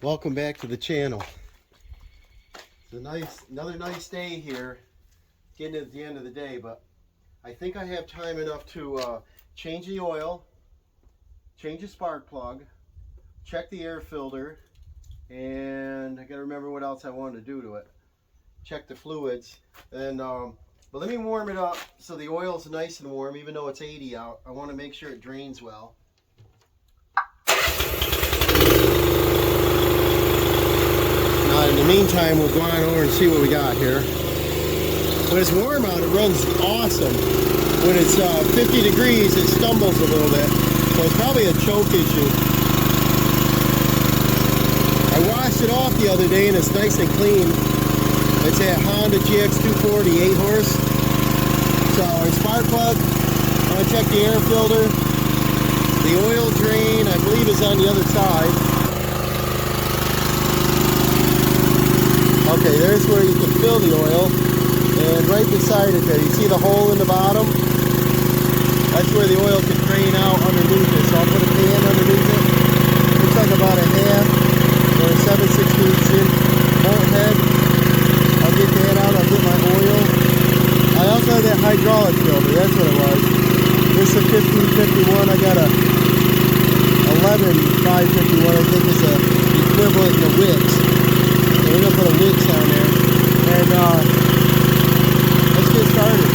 Welcome back to the channel. It's another nice day here, getting at the end of the day, but I think I have time enough to change the oil, change the spark plug, check the air filter, and I gotta remember what else I wanted to do to it. Check the fluids, and but let me warm it up so the oil's nice and warm, even though it's 80 out. I want to make sure it drains well. In the meantime, we'll go on over and see what we got here. When it's warm out, it runs awesome. When it's 50 degrees, it stumbles a little bit. So it's probably a choke issue. I washed it off the other day and it's nice and clean. It's that Honda GX240 8 horse. So our spark plug, I want to check the air filter. The oil drain, I believe, is on the other side. Okay, there's where you can fill the oil, and right beside it there, you see the hole in the bottom? That's where the oil can drain out underneath it. So I'll put a pan underneath it. Looks like about a half or a 7/16 inch bolt head. I'll get that out, I'll get my oil. I also have that hydraulic filter, that's what it was. This is a 1551, I got a 11551, I think is the equivalent in the Wicks. We're going to put a Wicks on there, and let's get started.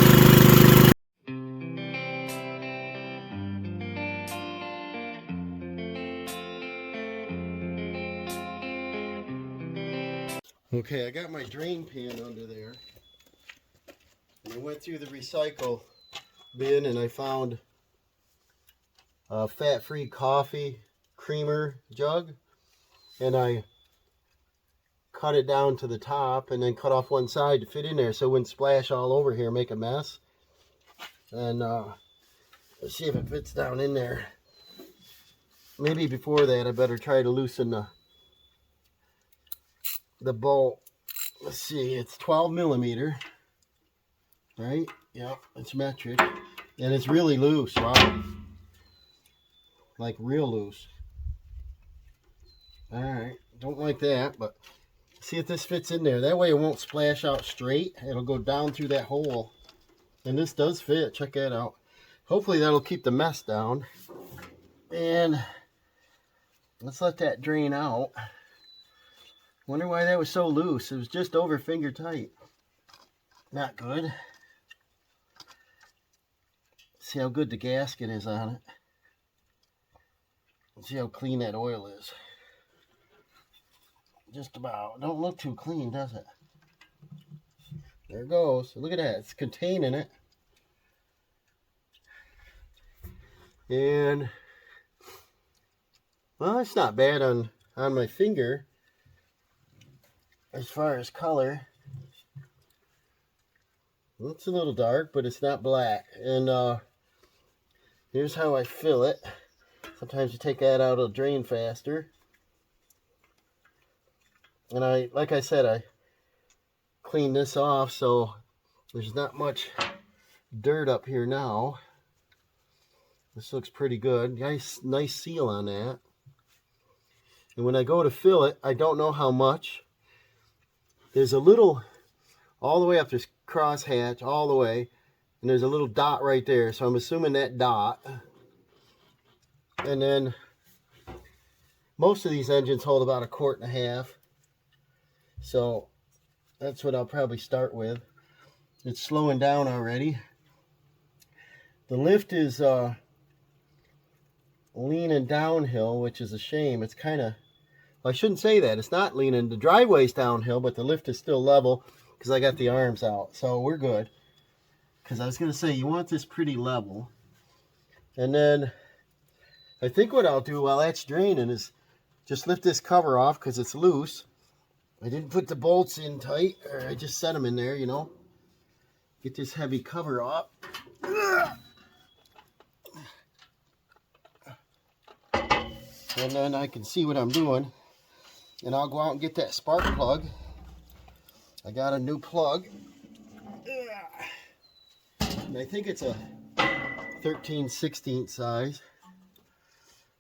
Okay, I got my drain pan under there, and I went through the recycle bin and I found a fat-free coffee creamer jug, and I cut it down to the top and then cut off one side to fit in there so it wouldn't splash all over here, make a mess. And let's see if it fits down in there. Maybe before that I better try to loosen the bolt. Let's see, it's 12 millimeter, right? Yep, it's metric, and it's really loose. Wow, like real loose. All right, don't like that, but see if this fits in there. That way it won't splash out straight. It'll go down through that hole. And this does fit. Check that out. Hopefully that'll keep the mess down. And let's let that drain out. Wonder why that was so loose. It was just over finger tight. Not good. See how good the gasket is on it. See how clean that oil is. Just about. Don't look too clean, does it? There it goes. Look at that. It's containing it. And well, it's not bad on my finger as far as color. It's a little dark, but it's not black. And here's how I fill it. Sometimes you take that out, it'll drain faster. And like I said, I cleaned this off, so there's not much dirt up here now. This looks pretty good. Nice seal on that. And when I go to fill it, I don't know how much. There's a little, all the way up this crosshatch, all the way, and there's a little dot right there. So I'm assuming that dot. And then most of these engines hold about 1.5 quarts. So that's what I'll probably start with. It's slowing down already. The lift is leaning downhill, which is a shame. It's kind of, well, I shouldn't say that. It's not leaning. The driveway's downhill, but the lift is still level because I got the arms out. So we're good. Because I was going to say, you want this pretty level. And then I think what I'll do while that's draining is just lift this cover off because it's loose. I didn't put the bolts in tight, or I just set them in there, you know. Get this heavy cover off. And then I can see what I'm doing. And I'll go out and get that spark plug. I got a new plug. And I think it's a 13/16 size.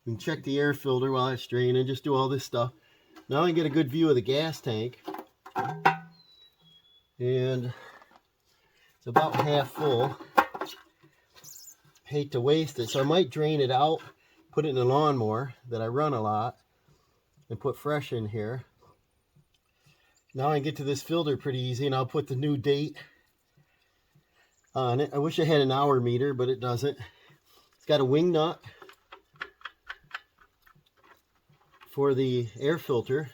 You can check the air filter while it's draining. Just do all this stuff. Now I can get a good view of the gas tank. And it's about half full. Hate to waste it, so I might drain it out, put it in a lawnmower that I run a lot, and put fresh in here. Now I can get to this filter pretty easy, and I'll put the new date on it. I wish I had an hour meter, but it doesn't. It's got a wing nut for the air filter.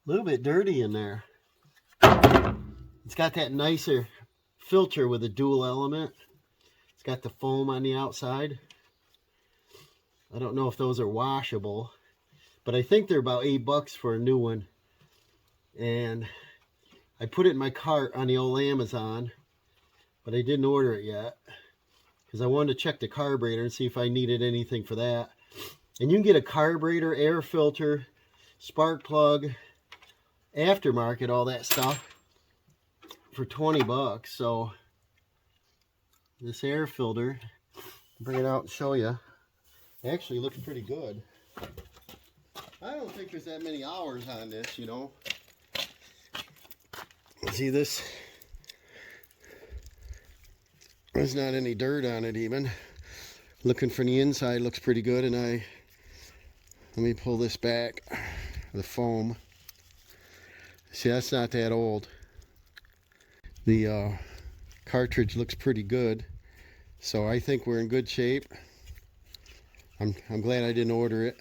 A little bit dirty in there. It's got that nicer filter with a dual element. It's got the foam on the outside. I don't know if those are washable, but I think they're about $8 for a new one. And I put it in my cart on the old Amazon, but I didn't order it yet because I wanted to check the carburetor and see if I needed anything for that. And you can get a carburetor, air filter, spark plug, aftermarket, all that stuff for $20. So this air filter, bring it out and show you, actually looks pretty good. I don't think there's that many hours on this, you know. See this? There's not any dirt on it even. Looking from the inside, looks pretty good. And let me pull this back, the foam. See, that's not that old. The cartridge looks pretty good, so I think we're in good shape. I'm glad I didn't order it.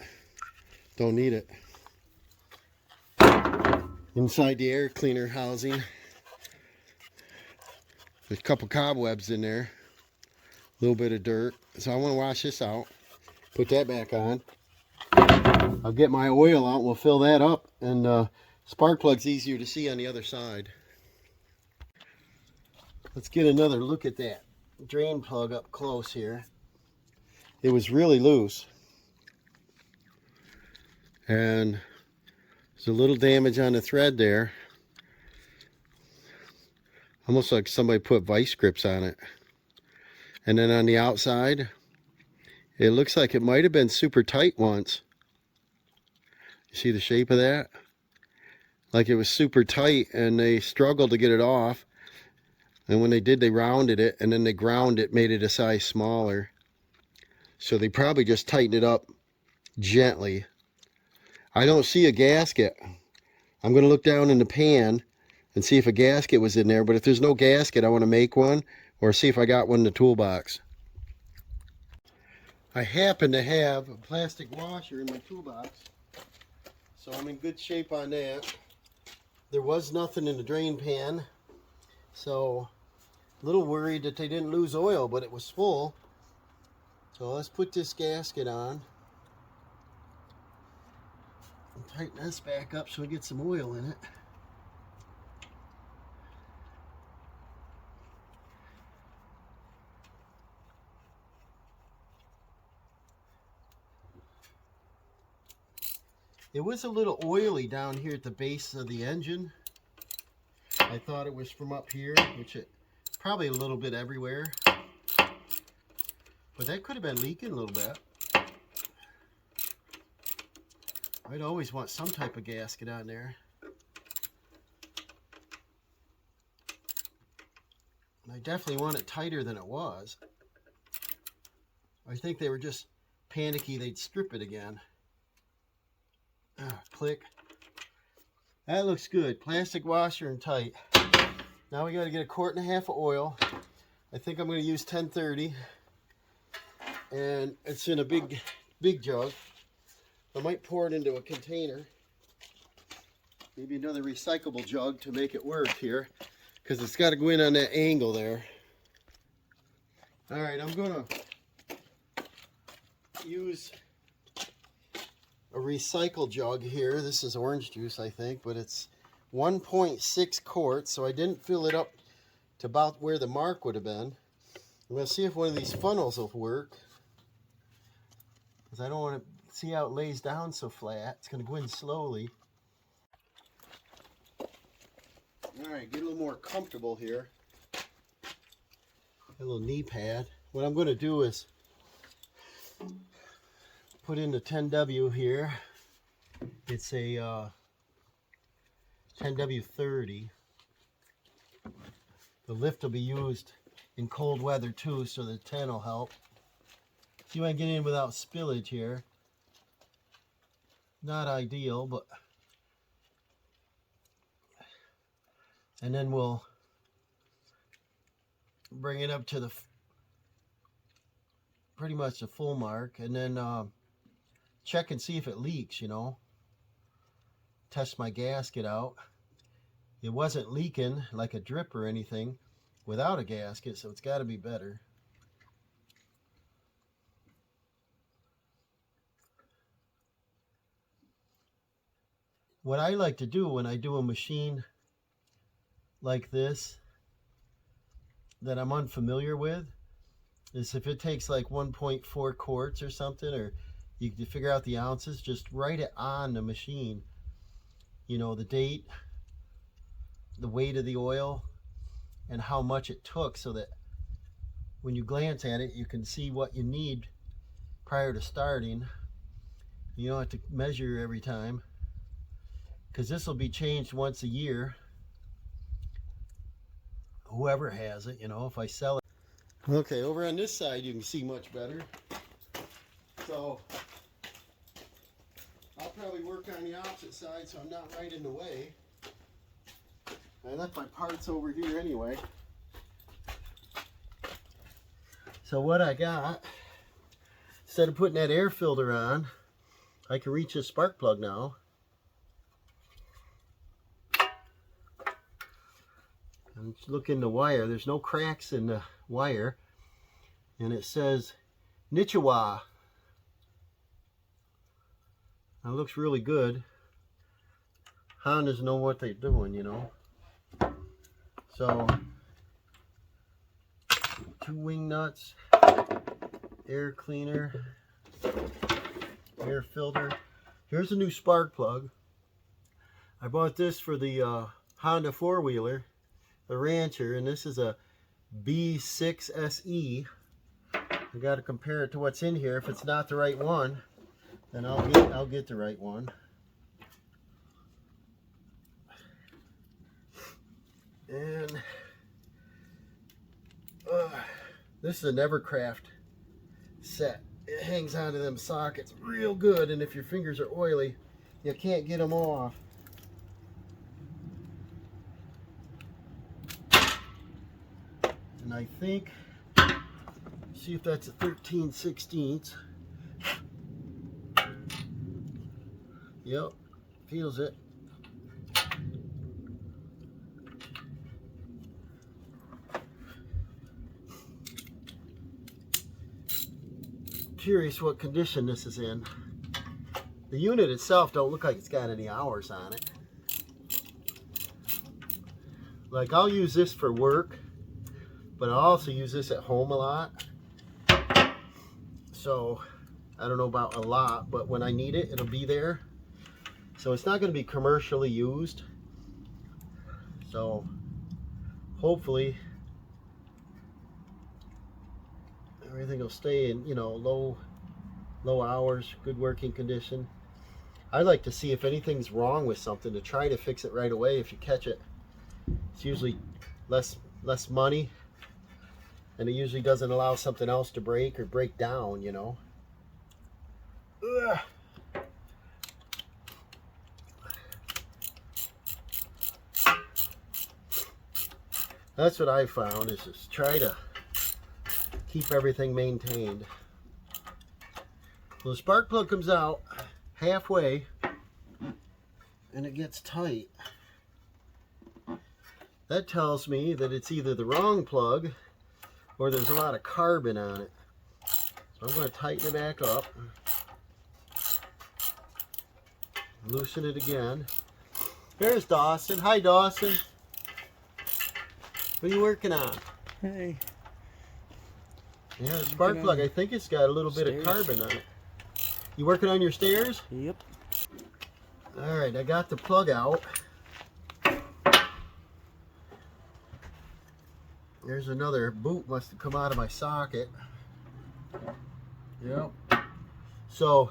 Don't need it. Inside the air cleaner housing, there's a couple cobwebs in there, a little bit of dirt. So I want to wash this out, put that back on. I'll get my oil out, we'll fill that up, and spark plug's easier to see on the other side. Let's get another look at that drain plug up close here. It was really loose. And there's a little damage on the thread there. Almost like somebody put vice grips on it. And then on the outside, it looks like it might have been super tight once. You see the shape of that? Like it was super tight and they struggled to get it off. And when they did, they rounded it, and then they ground it, made it a size smaller. So they probably just tightened it up gently. I don't see a gasket. I'm going to look down in the pan and see if a gasket was in there. But if there's no gasket, I want to make one or see if I got one in the toolbox. I happen to have a plastic washer in my toolbox, so I'm in good shape on that. There was nothing in the drain pan, so a little worried that they didn't lose oil, but it was full. So let's put this gasket on and tighten this back up so we get some oil in it. It was a little oily down here at the base of the engine. I thought it was from up here, which it probably a little bit everywhere. But that could have been leaking a little bit. I'd always want some type of gasket on there. And I definitely want it tighter than it was. I think they were just panicky they'd strip it again. Click. That looks good. Plastic washer and tight. Now we got to get 1.5 quarts of oil. I think I'm going to use 1030. And it's in a big jug. I might pour it into a container. Maybe another recyclable jug to make it work here, because it's got to go in on that angle there. All right, I'm going to use a recycle jug here. This is orange juice, I think, but it's 1.6 quarts, so I didn't fill it up to about where the mark would have been. I'm going to see if one of these funnels will work, because I don't want to see how it lays down so flat. It's going to go in slowly. All right, get a little more comfortable here. a little knee pad. What I'm going to do is put in the 10W here. It's a 10W30. The lift will be used in cold weather too, so the 10 will help. See if I can get in without spillage here. Not ideal, but... And then we'll bring it up to the pretty much the full mark, and then check and see if it leaks, you know. Test my gasket out. It wasn't leaking like a drip or anything without a gasket, so it's got to be better. What I like to do when I do a machine like this that I'm unfamiliar with is, if it takes like 1.4 quarts or something, or you can figure out the ounces, just write it on the machine. You know, the date, the weight of the oil, and how much it took, so that when you glance at it, you can see what you need prior to starting. You don't have to measure every time, because this will be changed once a year. Whoever has it, you know, if I sell it. Okay, over on this side you can see much better. So I'll probably work on the opposite side so I'm not right in the way. I left my parts over here anyway. So what I got, instead of putting that air filter on, I can reach this spark plug now. And look in the wire, there's no cracks in the wire, and it says Nichiwa. That looks really good. Hondas know what they're doing, you know. So 2 wing nuts, air cleaner, air filter. Here's a new spark plug. I bought this for the Honda 4-wheeler, the Rancher, and this is a B6 SE. I got to compare it to what's in here. If it's not the right one, then I'll get the right one. And this is an Evercraft set. It hangs onto them sockets real good, and if your fingers are oily, you can't get them off. And I think, see if that's a 13/16. Yep, feels it. Curious what condition this is in. The unit itself don't look like it's got any hours on it. Like, I'll use this for work, but I also use this at home a lot. So I don't know about a lot, but when I need it, it'll be there. So it's not going to be commercially used. So hopefully everything will stay in, you know, low hours, good working condition. I like to see if anything's wrong with something, to try to fix it right away if you catch it. It's usually less money, and it usually doesn't allow something else to break or break down, you know. Ugh. That's what I found, is just try to keep everything maintained. Well, the spark plug comes out halfway and it gets tight. That tells me that it's either the wrong plug or there's a lot of carbon on it. So I'm going to tighten it back up. Loosen it again. There's Dawson. Hi, Dawson. What are you working on? Hey. Yeah, the spark plug, I think it's got a little bit of carbon on it. You working on your stairs? Yep. Alright, I got the plug out. There's another boot must have come out of my socket. Yep. So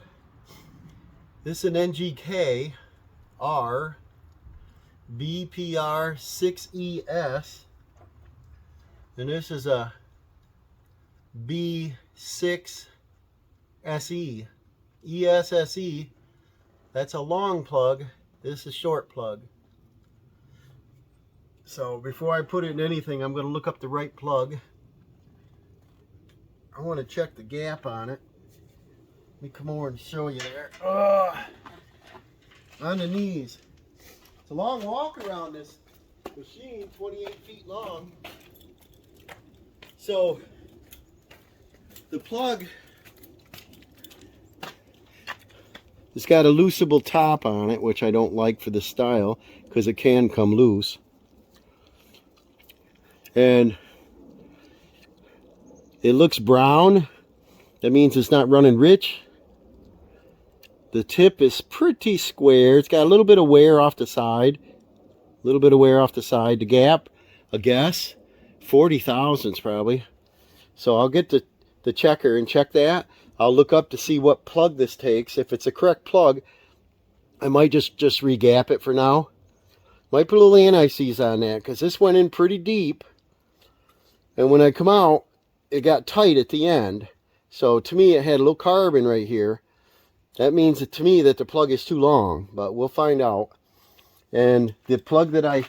this is an NGK R BPR 6ES, and this is a B6 SE. ESSE, that's a long plug. This is a short plug. So before I put it in anything, I'm going to look up the right plug. I want to check the gap on it. Let me come over and show you there. On the knees. It's a long walk around this machine, 28 feet long. So the plug, it's got a looseable top on it, which I don't like for the style because it can come loose. And it looks brown. That means it's not running rich. The tip is pretty square. It's got a little bit of wear off the side. A little bit of wear off the side. The gap, a guess, 40 thousandths probably. So I'll get the checker and check that. I'll look up to see what plug this takes. If it's a correct plug, I might just re-gap it for now. Might put a little anti-seize on that because this went in pretty deep. And when I come out, it got tight at the end. So to me, it had a little carbon right here. That means to me that the plug is too long, but we'll find out. And the plug that I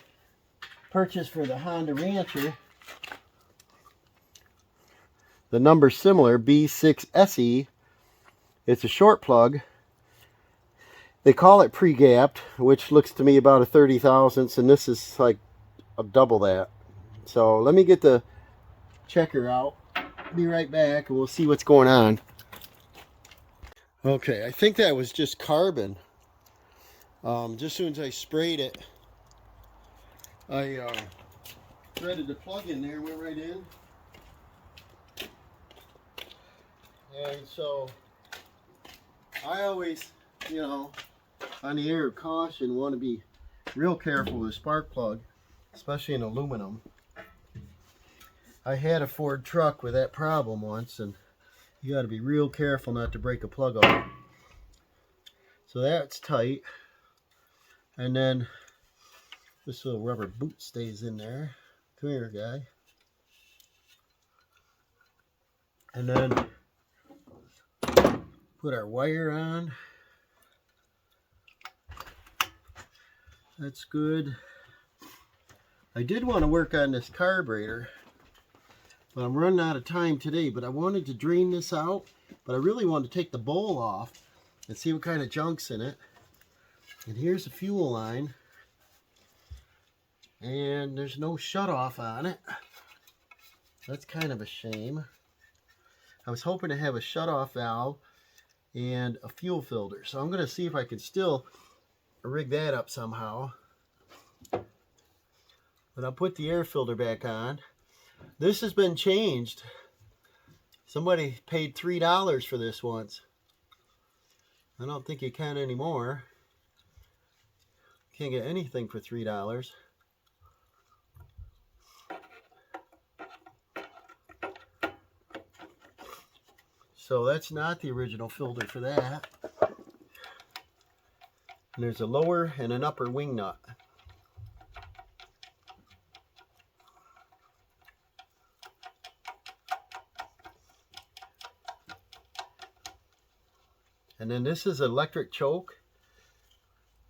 purchased for the Honda Rancher, the number's similar, B6SE. It's a short plug. They call it pre-gapped, which looks to me about a 30 thousandths, and this is like a double that. So let me get the checker out. Be right back and we'll see what's going on. Okay, I think that was just carbon. Just as soon as I sprayed it, I threaded the plug in there, went right in. And so I always, you know, on the air of caution, want to be real careful with a spark plug, especially in aluminum. I had a Ford truck with that problem once, and you got to be real careful not to break a plug off. So that's tight. And then this little rubber boot stays in there. Come here, guy. And then put our wire on. That's good. I did want to work on this carburetor, but I'm running out of time today. But I wanted to drain this out, but I really wanted to take the bowl off and see what kind of junk's in it. And here's the fuel line. And there's no shutoff on it. That's kind of a shame. I was hoping to have a shutoff valve and a fuel filter. So I'm going to see if I can still rig that up somehow. But I'll put the air filter back on. This has been changed. Somebody paid $3 for this once. I don't think you can anymore. Can't get anything for $3. So that's not the original filter for that. And there's a lower and an upper wing nut. And then this is electric choke.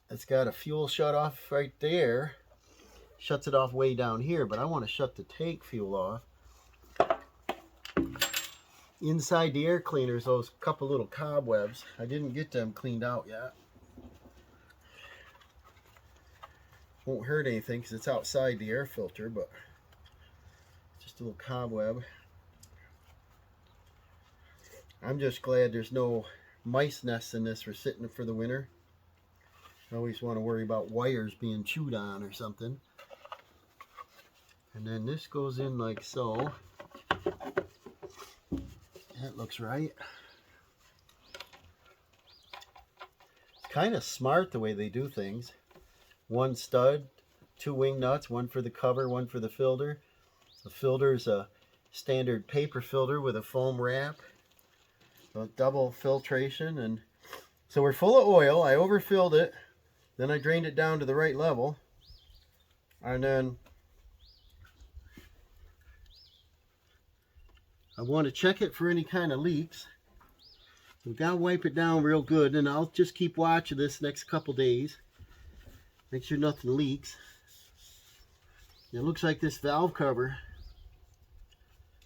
It's got a fuel shut off right there. Shuts it off way down here, but I want to shut the tank fuel off. Inside the air cleaners, those couple little cobwebs. I didn't get them cleaned out yet. Won't hurt anything because it's outside the air filter, but just a little cobweb. I'm just glad there's no mice nests in this for sitting for the winter. I always want to worry about wires being chewed on or something. And then this goes in like so. That looks right. It's kind of smart the way they do things. One stud, two wing nuts, one for the cover, one for the filter. The filter is a standard paper filter with a foam wrap, a double filtration, and so we're full of oil. I overfilled it, then I drained it down to the right level, and then I want to check it for any kind of leaks. We've got to wipe it down real good, and I'll just keep watching this next couple days. Make sure nothing leaks. It looks like this valve cover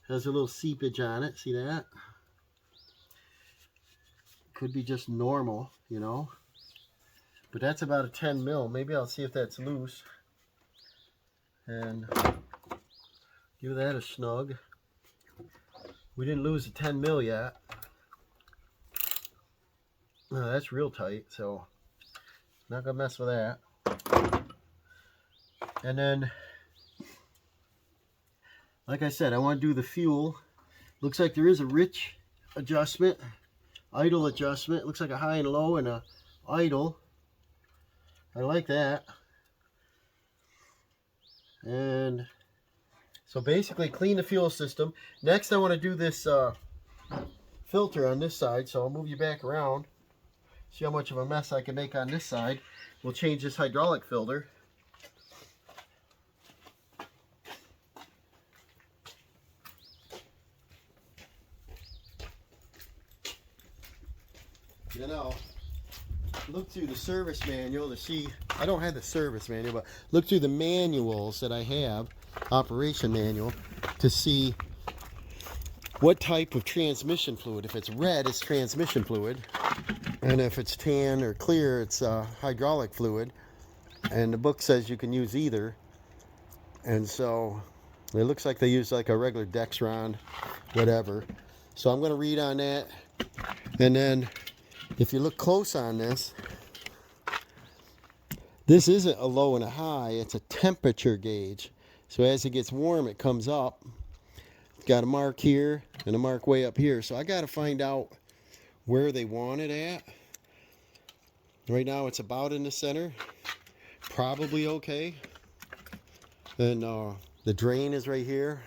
has a little seepage on it. See that? Could be just normal, you know. But that's about a 10 mil. Maybe I'll see if that's loose. And give that a snug. We didn't lose a 10 mil yet. No, that's real tight, so not gonna mess with that. And then, like I said, I want to do the fuel. Looks like there is a rich adjustment, idle adjustment. Looks like a high and low and a idle. I like that. And so basically clean the fuel system. Next I want to do this filter on this side, so I'll move you back around. See how much of a mess I can make on this side. We'll change this hydraulic filter. You know, look through the service manual to see, I don't have the service manual, but look through the manuals that I have, operation manual, to see what type of transmission fluid. If it's red, it's transmission fluid, and if it's tan or clear, it's hydraulic fluid. And the book says you can use either, and so it looks like they use like a regular Dexron, whatever. So I'm going to read on that, and then if you look close on this, this isn't a low and a high, it's a temperature gauge. So as it gets warm, it comes up. It's got a mark here and a mark way up here. So I got to find out where they want it at. Right now it's about in the center. Probably okay. And the drain is right here.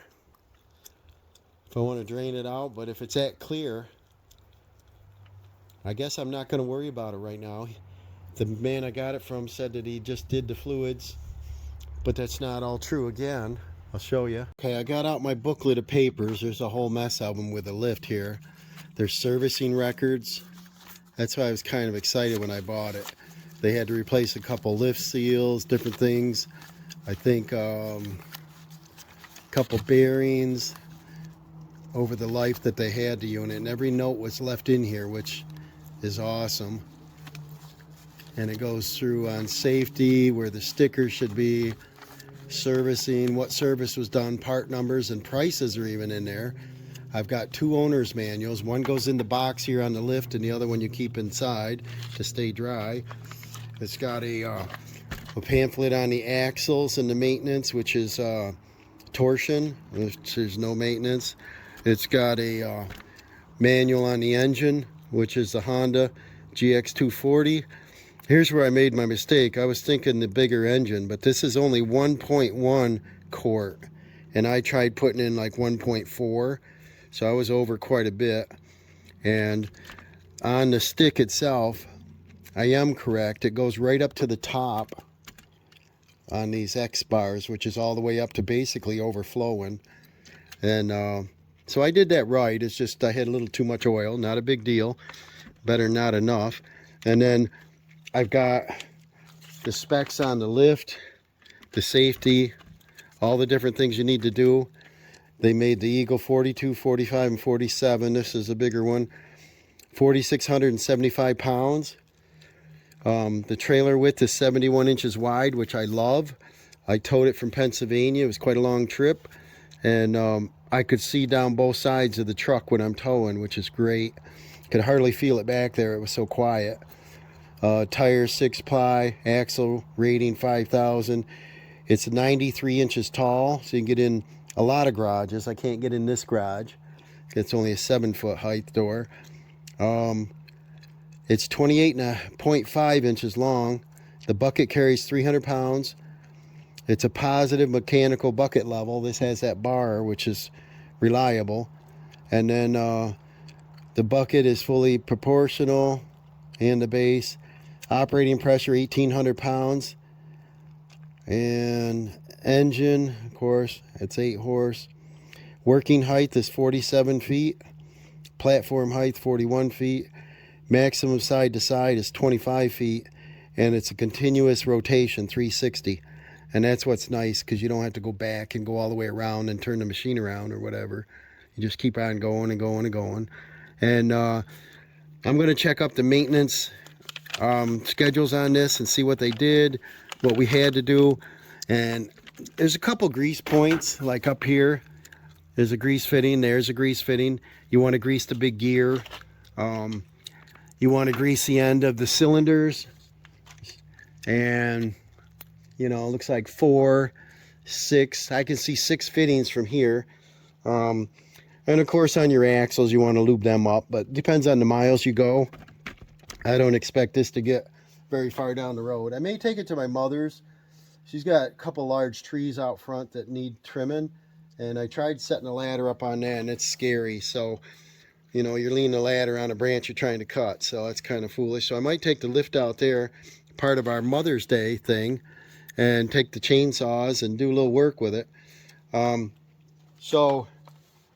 If I want to drain it out, but if it's at clear, I guess I'm not going to worry about it right now. The man I got it from said that he just did the fluids, but that's not all true. Again, I'll show you. Okay, I got out my booklet of papers. There's a whole mess of them with a lift here. There's servicing records. That's why I was kind of excited when I bought it. They had to replace a couple lift seals, different things. I think a couple bearings over the life that they had the unit, and every note was left in here, which is awesome. And it goes through on safety, where the sticker should be, servicing, what service was done, part numbers, and prices are even in there. I've got two owner's manuals. One goes in the box here on the lift, and the other one you keep inside to stay dry. It's got a pamphlet on the axles and the maintenance, which is torsion, which there's no maintenance. It's got a manual on the engine, which is the Honda GX240. Here's where I made my mistake. I was thinking the bigger engine, but this is only 1.1 quart, and I tried putting in like 1.4, so I was over quite a bit. And on the stick itself, I am correct. It goes right up to the top on these X bars, which is all the way up to basically overflowing. And so I did that right. It's just I had a little too much oil. Not a big deal. Better not enough. And then I've got the specs on the lift, the safety, all the different things you need to do. They made the Eagle 42, 45, and 47. This is a bigger one. 4,675 pounds. The trailer width is 71 inches wide, which I love. I towed it from Pennsylvania. It was quite a long trip. And I could see down both sides of the truck when I'm towing, which is great. Could hardly feel it back there. It was so quiet. Tires 6-ply, axle rating 5,000. It's 93 inches tall, so you can get in a lot of garages. I can't get in this garage. It's only a 7-foot height door. It's 28.5 inches long. The bucket carries 300 pounds. It's a positive mechanical bucket level. This has that bar, which is reliable. And then the bucket is fully proportional, and the base. Operating pressure 1,800 pounds. And engine, of course, it's 8 horse. Working height is 47 feet. Platform height 41 feet. Maximum side to side is 25 feet. And it's a continuous rotation, 360. And that's what's nice, because you don't have to go back and go all the way around and turn the machine around or whatever. You just keep on going and going and going. And I'm going to check up the maintenance schedules on this and see what they did, what we had to do. And there's a couple grease points, like up here. There's a grease fitting. There's a grease fitting. You want to grease the big gear. You want to grease the end of the cylinders. And, you know, it looks like 4, 6. I can see 6 fittings from here. And of course on your axles, you want to lube them up. But it depends on the miles you go. I don't expect this to get very far down the road. I may take it to my mother's. She's got a couple large trees out front that need trimming. And I tried setting a ladder up on that, and it's scary. So, you know, you're leaning the ladder on a branch you're trying to cut. So that's kind of foolish. So I might take the lift out there, part of our Mother's Day thing, and take the chainsaws and do a little work with it. So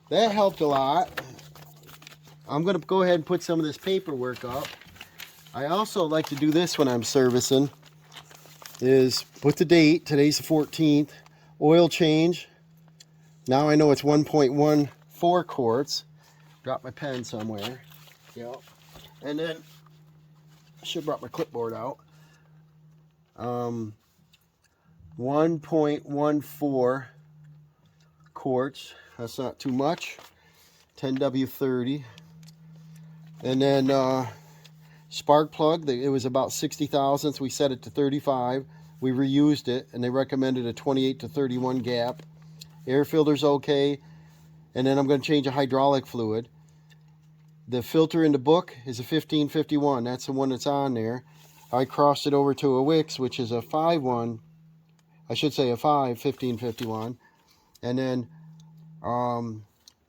that helped a lot. I'm going to go ahead and put some of this paperwork up. I also like to do this when I'm servicing, is put the date. Today's the 14th. Oil change. Now I know it's 1.14 quarts. Dropped my pen somewhere. Yep. And then I should have brought my clipboard out. 1.14 quarts. That's not too much. 10W30. And then spark plug. It was about 60 thousandths. We set it to 35. We reused it, and they recommended a 28 to 31 gap. Air filter's okay. And then I'm going to change a hydraulic fluid. The filter in the book is a 1551. That's the one that's on there. I crossed it over to a Wix, which is a 5.1. I should say a 1551. And then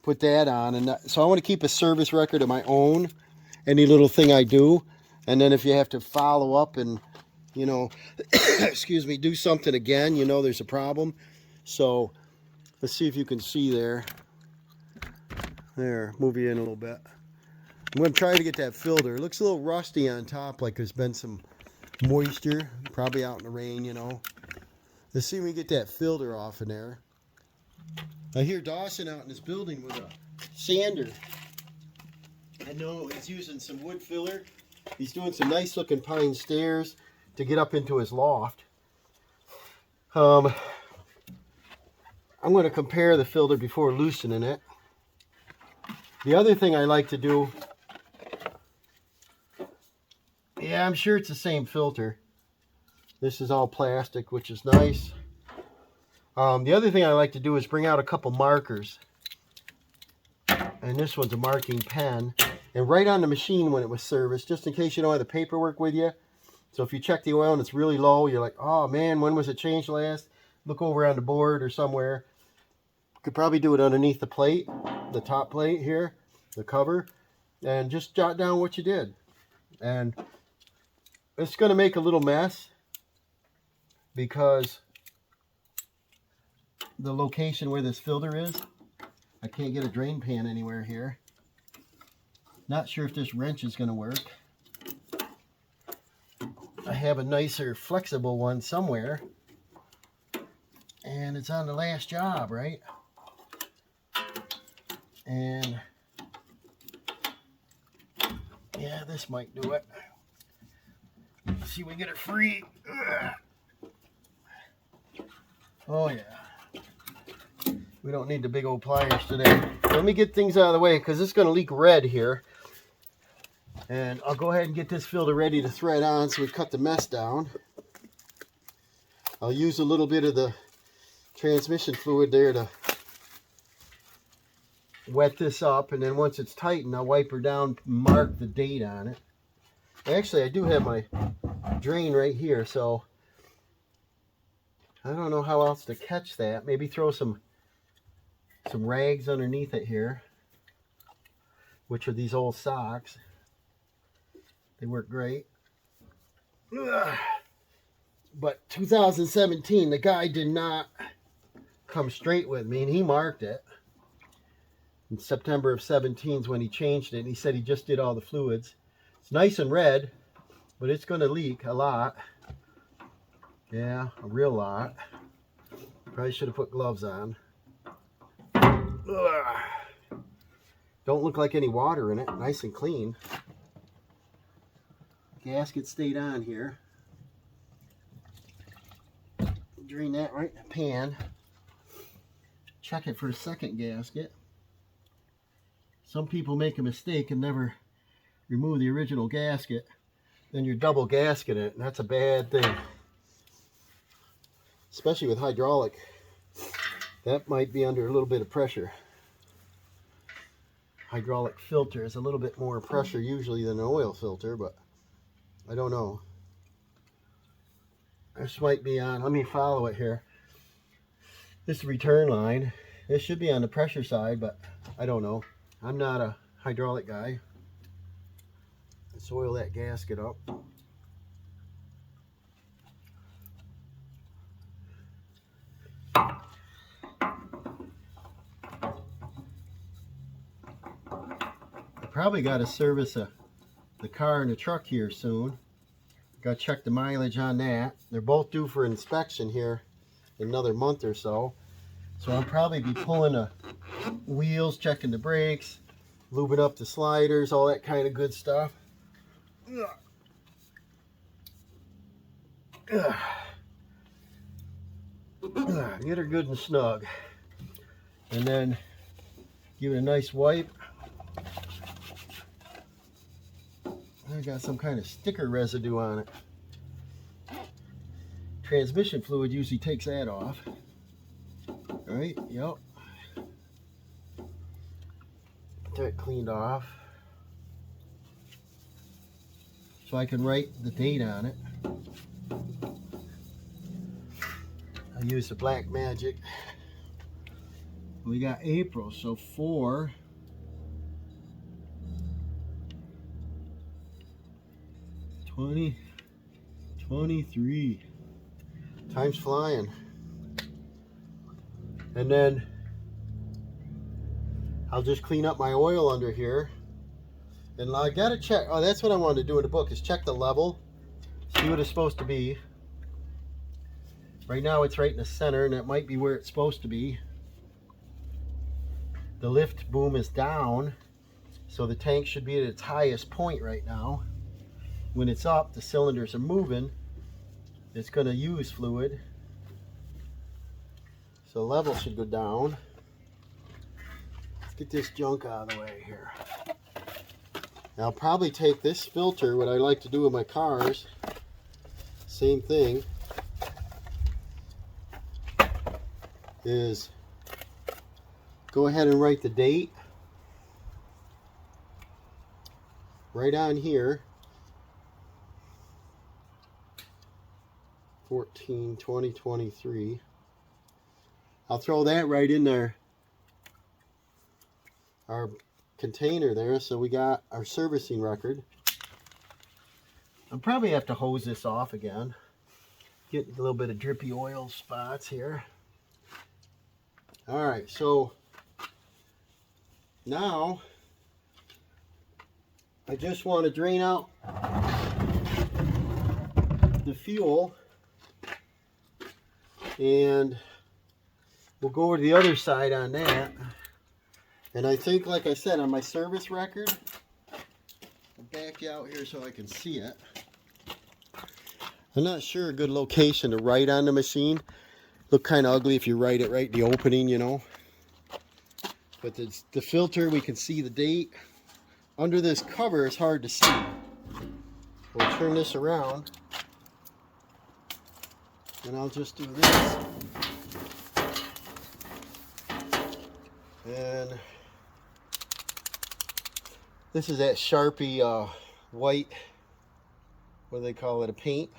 put that on. And so I want to keep a service record of my own. Any little thing I do. And then if you have to follow up and, you know, excuse me, do something again, you know there's a problem. So let's see if you can see there. There, move you in a little bit. I'm going to try to get that filter. It looks a little rusty on top, like there's been some moisture, probably out in the rain, you know. Let's see if we can get that filter off in there. I hear Dawson out in his building with a sander. I know he's using some wood filler. He's doing some nice looking pine stairs to get up into his loft. I'm going to compare the filter before loosening it. The other thing I like to do, yeah, I'm sure it's the same filter. This is all plastic, which is nice. The other thing I like to do is bring out a couple markers. And this one's a marking pen. And right on the machine when it was serviced, just in case you don't have the paperwork with you. So if you check the oil and it's really low, you're like, oh man, when was it changed last? Look over on the board or somewhere. Could probably do it underneath the plate, the top plate here, the cover, and just jot down what you did. And it's going to make a little mess because the location where this filter is, I can't get a drain pan anywhere here. Not sure if this wrench is going to work. I have a nicer flexible one somewhere, and it's on the last job, right? And yeah, this might do it. Let's see if we get it free. Oh yeah. We don't need the big old pliers today. Let me get things out of the way because it's going to leak red here. And I'll go ahead and get this filter ready to thread on so we cut the mess down. I'll use a little bit of the transmission fluid there to wet this up, and then once it's tightened, I'll wipe her down, mark the date on it. Actually, I do have my drain right here, so I don't know how else to catch that. Maybe throw some rags underneath it here, which are these old socks. They work great. Ugh. But 2017, the guy did not come straight with me, and he marked it. In September of 17 is when he changed it, and he said he just did all the fluids. It's nice and red, but it's going to leak a lot. Yeah, a real lot. Probably should have put gloves on. Ugh. Don't look like any water in it. Nice and clean. Gasket stayed on here. Drain that right in the pan. Check it for a second gasket. Some people make a mistake and never remove the original gasket. Then you're double gasketing it, and that's a bad thing. Especially with hydraulic. That might be under a little bit of pressure. Hydraulic filter is a little bit more pressure usually than an oil filter, but I don't know. This might be on, let me follow it here. This return line, this should be on the pressure side, but I don't know. I'm not a hydraulic guy. Let's oil that gasket up. I probably got to service the car and the truck here soon. Got to check the mileage on that. They're both due for inspection here in another month or so. So I'll probably be pulling the wheels, checking the brakes, lubing up the sliders, all that kind of good stuff. Get her good and snug. And then give it a nice wipe. I got some kind of sticker residue on it. Transmission fluid usually takes that off. Alright, yep. Get that cleaned off. So I can write the date on it. I use the Black Magic. We got April, so 4. 2023. Time's flying. And then I'll just clean up my oil under here. And I gotta check, oh, that's what I wanted to do in the book, is check the level, see what it's supposed to be. Right now it's right in the center, and that might be where it's supposed to be. The lift boom is down, so the tank should be at its highest point right now. When it's up, the cylinders are moving. It's going to use fluid. So level should go down. Let's get this junk out of the way here. Now I'll probably take this filter, what I like to do with my cars, same thing, is go ahead and write the date right on here. 14/20/23. I'll throw that right in there, our container there, so we got our servicing record. I'll probably have to hose this off again. Get a little bit of drippy oil spots here. Alright, so now I just want to drain out the fuel, and we'll go over to the other side on that. And I think, like I said, on my service record, I'll back you out here so I can see it. I'm not sure a good location to write on the machine. Look kind of ugly if you write it right in the opening, you know. But the filter, we can see the date. Under this cover, it's hard to see. We'll turn this around, and I'll just do this. And this is that Sharpie white, what do they call it, a paint.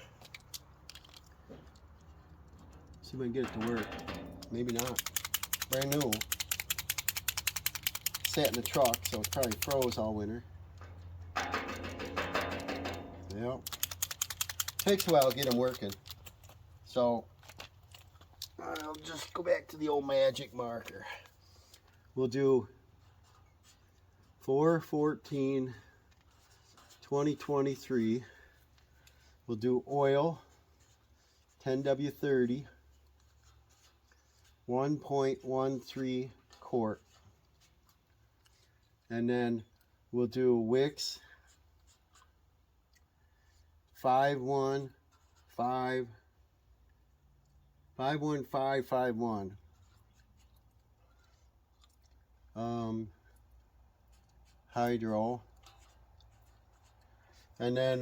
See if I can get it to work. Maybe not. Brand new. Sat in the truck, so it's probably froze all winter. Yep. Takes a while to get them working. So I'll just go back to the old magic marker. We'll do 4/14/2023. We'll do oil 10W30 1.13 quart. And then we'll do wicks 51551. Hydro. And then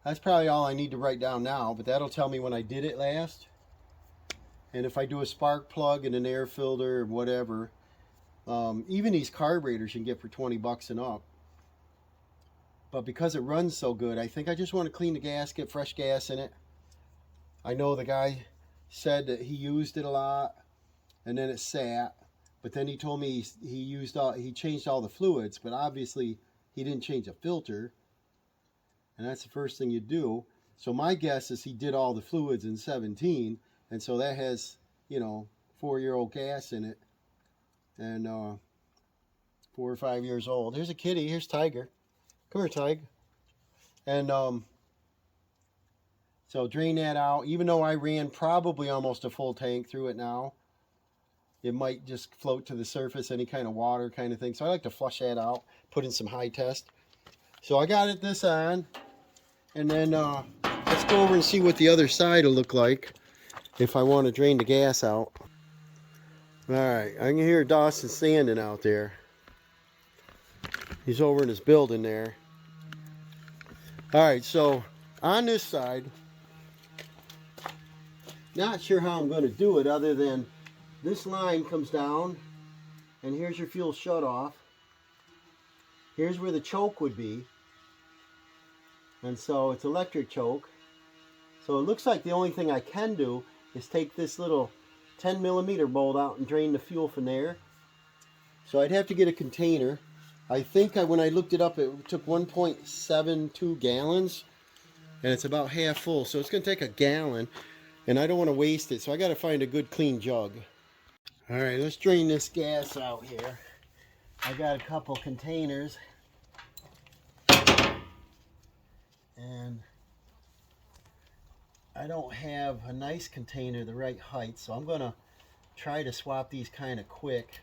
that's probably all I need to write down now, but that'll tell me when I did it last. And if I do a spark plug and an air filter or whatever, even these carburetors you can get for 20 bucks and up. But because it runs so good, I think I just want to clean the gasket, fresh gas in it. I know the guy said that he used it a lot and then it sat, but then he told me he changed all the fluids, but obviously he didn't change a filter, and that's the first thing you do. So my guess is he did all the fluids in 17, and so that has, you know, 4-year-old gas in it, and 4 or 5 years old. Here's a kitty. Here's Tiger. Come here, Tig. And so drain that out. Even though I ran probably almost a full tank through it now, it might just float to the surface, any kind of water kind of thing. So I like to flush that out, put in some high test. So I got this on, and then let's go over and see what the other side will look like if I want to drain the gas out. All right, I can hear Dawson sanding out there. He's over in his building there. All right, so on this side, not sure how I'm going to do it other than this line comes down, and here's your fuel shutoff. Here's where the choke would be. And so it's electric choke. So it looks like the only thing I can do is take this little 10mm bolt out and drain the fuel from there. So I'd have to get a container. I think when I looked it up, it took 1.72 gallons, and it's about half full. So it's going to take a gallon, and I don't want to waste it. So I got to find a good clean jug. All right, let's drain this gas out here. I got a couple containers, and I don't have a nice container the right height, so I'm going to try to swap these kind of quick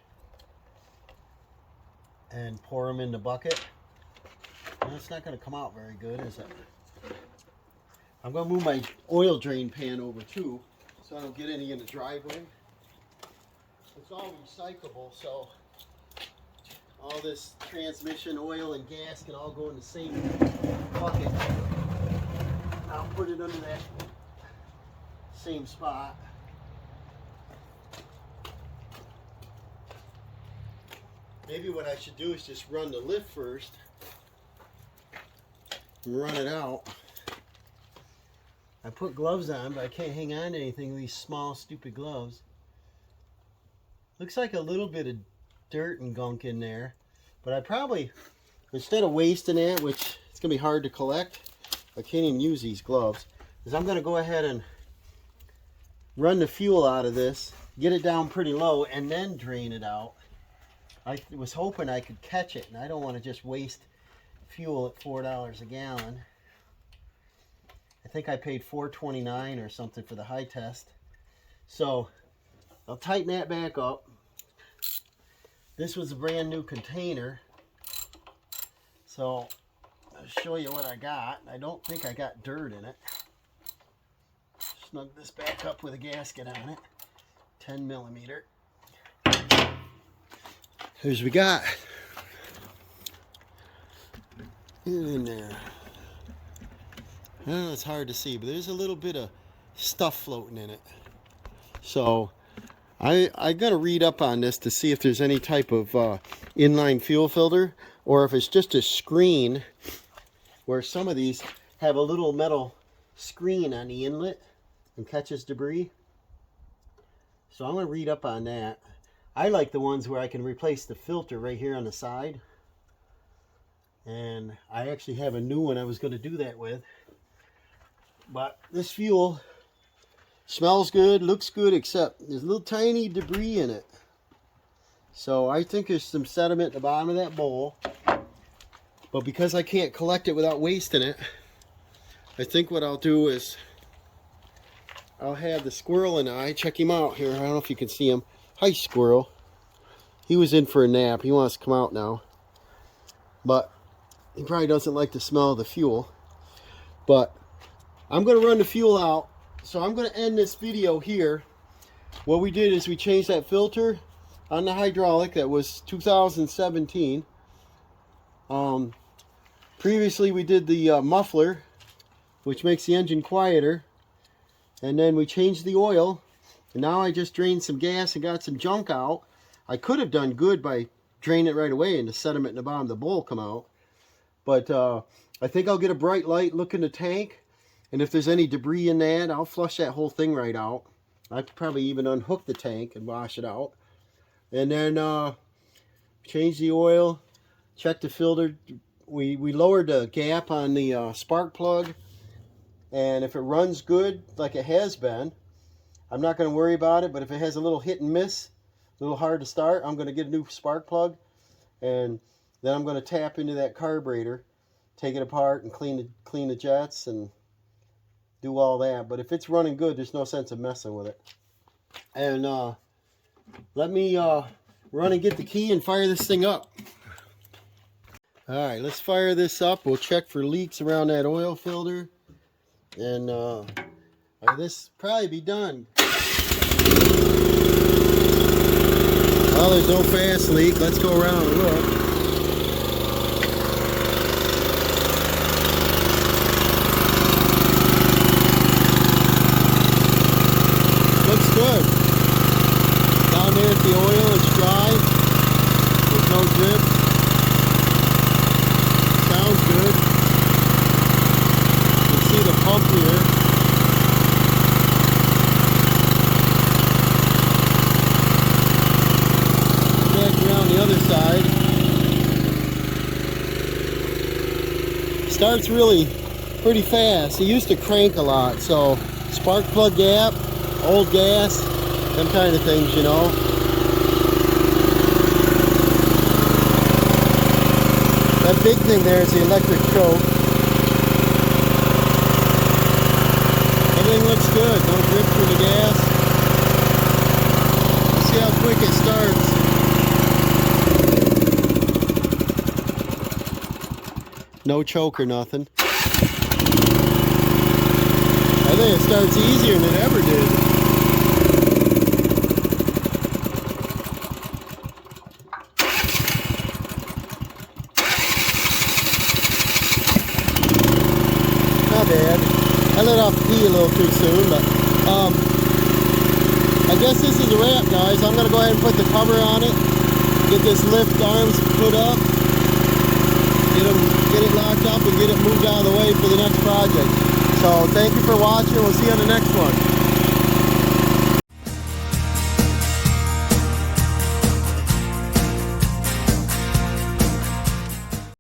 and pour them in the bucket. Well, it's not going to come out very good, is it? I'm going to move my oil drain pan over too, so I don't get any in the driveway. It's all recyclable, so all this transmission oil and gas can all go in the same bucket. I'll put it under that same spot. Maybe what I should do is just run the lift first and run it out. I put gloves on, but I can't hang on to anything with these small, stupid gloves. Looks like a little bit of dirt and gunk in there, but I probably, instead of wasting it, which it's going to be hard to collect, I can't even use these gloves, is I'm going to go ahead and run the fuel out of this, get it down pretty low, and then drain it out. I was hoping I could catch it, and I don't want to just waste fuel at $4 a gallon. I think I paid $4.29 or something for the high test. So I'll tighten that back up. This was a brand new container, so I'll show you what I got. I don't think I got dirt in it. Snug this back up with a gasket on it. 10mm. Here's what we got. Get it in there. Well, it's hard to see, but there's a little bit of stuff floating in it. So I got to read up on this to see if there's any type of inline fuel filter, or if it's just a screen, where some of these have a little metal screen on the inlet. and catches debris. So I'm going to read up on that. I like the ones where I can replace the filter right here on the side. And I actually have a new one I was going to do that with. But this fuel smells good, looks good, except there's a little tiny debris in it. So I think there's some sediment at the bottom of that bowl. But because I can't collect it without wasting it, I think what I'll do is I'll have the squirrel and I check him out here. I don't know if you can see him. Hi, squirrel. He was in for a nap. He wants to come out now. But he probably doesn't like the smell of the fuel. But I'm going to run the fuel out. So I'm going to end this video here. What we did is we changed that filter on the hydraulic. That was 2017. Previously we did the muffler, which makes the engine quieter. And then we changed the oil. And now I just drained some gas and got some junk out. I could have done good by draining it right away and the sediment in the bottom of the bowl come out. But I think I'll get a bright light, look in the tank. And if there's any debris in that, I'll flush that whole thing right out. I could probably even unhook the tank and wash it out. And then change the oil, check the filter. We lowered the gap on the spark plug. And if it runs good, like it has been, I'm not going to worry about it. But if it has a little hit and miss, a little hard to start, I'm going to get a new spark plug. And then I'm going to tap into that carburetor, take it apart and clean the jets and do all that. But if it's running good, there's no sense of messing with it. And let me run and get the key and fire this thing up. All right, let's fire this up. We'll check for leaks around that oil filter. And this will probably be done. Well, there's no fast leak. Let's go around and look. Looks good. Down there at the oil, it's dry. There's no drip. Sounds good. You can see the pump here. Around the other side. Starts really pretty fast. It used to crank a lot, so spark plug gap, old gas, them kind of things, you know. That big thing there is the electric choke. Everything looks good. No drip through the gas. Let's see how quick it starts. No choke or nothing. I think it starts easier than it ever did. Not bad. I let off the key a little too soon, but I guess this is a wrap, guys. I'm going to go ahead and put the cover on it. Get this lift arms put up. Get it locked up and get it moved out of the way for the next project. So thank you for watching. We'll see you on the next one.